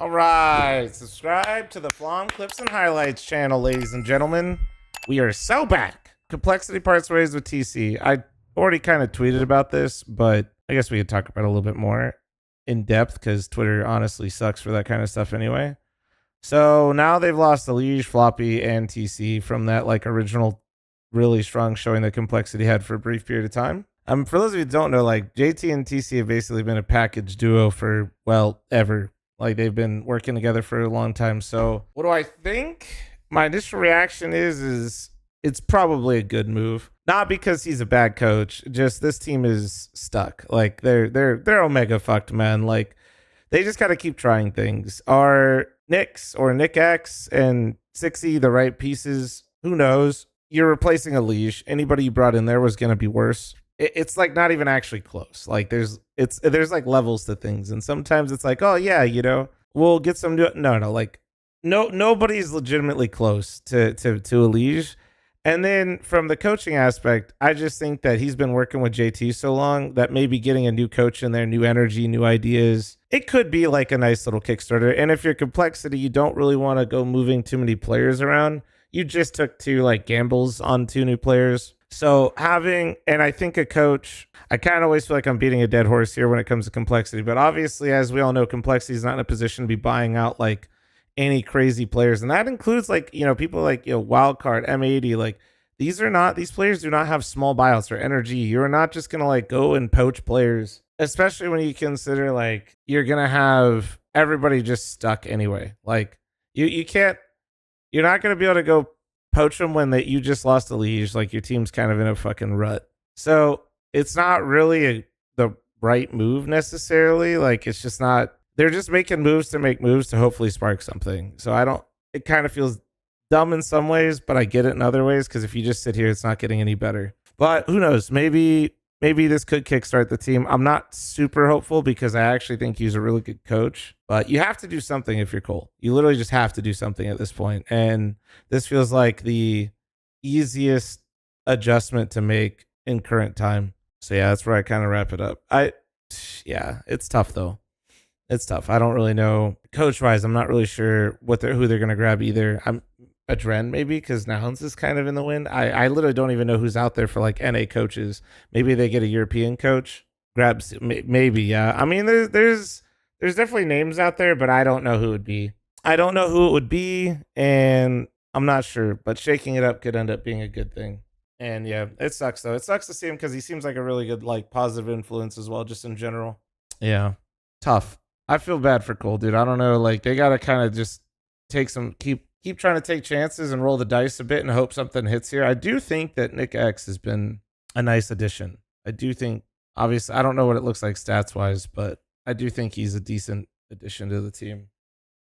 All right, subscribe to the fl0m Clips and Highlights channel, ladies and gentlemen. We are so back. Complexity parts ways with TC. I already kind of tweeted about this, but I guess we could talk about it a little bit more in depth because Twitter honestly sucks for that kind of stuff anyway. So now they've lost the Liege, Floppy, and TC from that like original really strong showing that Complexity had for a brief period of time. For those of you who don't know, like JT and TC have basically been a package duo for, well, ever. Like they've been working together for a long time. So what do I think? My initial reaction is it's probably a good move. Not because he's a bad coach, just this team is stuck. Like they're omega fucked, man. Like they just gotta keep trying things. Are Knicks or Nick X and Sixy the right pieces? Who knows? You're replacing a leash. Anybody you brought in there was gonna be worse. It's like not even actually close. Like there's like levels to things, and sometimes it's like, oh yeah, we'll get some new. No, like nobody's legitimately close to a liege. And then from the coaching aspect, I just think that he's been working with JT so long that maybe getting a new coach in there, new energy, new ideas, it could be like a nice little Kickstarter. And if you're Complexity, you don't really want to go moving too many players around. You just took two like gambles on two new players. So and I think a coach, I kind of always feel like I'm beating a dead horse here when it comes to Complexity, but obviously, as we all know, Complexity is not in a position to be buying out like any crazy players. And that includes like, people like, Wildcard, M80, like these players do not have small buyouts or energy. You're not just going to like go and poach players, especially when you consider like you're going to have everybody just stuck anyway. Like you're not going to be able to go poach them when you just lost a liege. Like your team's kind of in a fucking rut. So it's not really the right move necessarily. Like it's just not, they're just making moves to make moves to hopefully spark something. So it kind of feels dumb in some ways, but I get it in other ways. Cause if you just sit here, it's not getting any better, but who knows? Maybe this could kickstart the team. I'm not super hopeful because I actually think he's a really good coach, but you have to do something if you're Cole. You literally just have to do something at this point. And this feels like the easiest adjustment to make in current time. So yeah, that's where I kind of wrap it up. Yeah, it's tough though. It's tough. I don't really know. Coach wise, I'm not really sure who they're going to grab either. I'm a Dren maybe because Nouns is kind of in the wind. I literally don't even know who's out there for like NA coaches. Maybe they get a European coach. Grabs maybe, yeah. I mean, there's definitely names out there, but I don't know who it would be. I don't know who it would be, and I'm not sure. But shaking it up could end up being a good thing. And yeah, it sucks though. It sucks to see him because he seems like a really good like positive influence as well, just in general. Yeah, tough. I feel bad for Cole, dude. I don't know. Like they gotta kind of just keep trying to take chances and roll the dice a bit and hope something hits here. I do think that Nick X has been a nice addition. I do think, obviously, I don't know what it looks like stats wise, but I do think he's a decent addition to the team.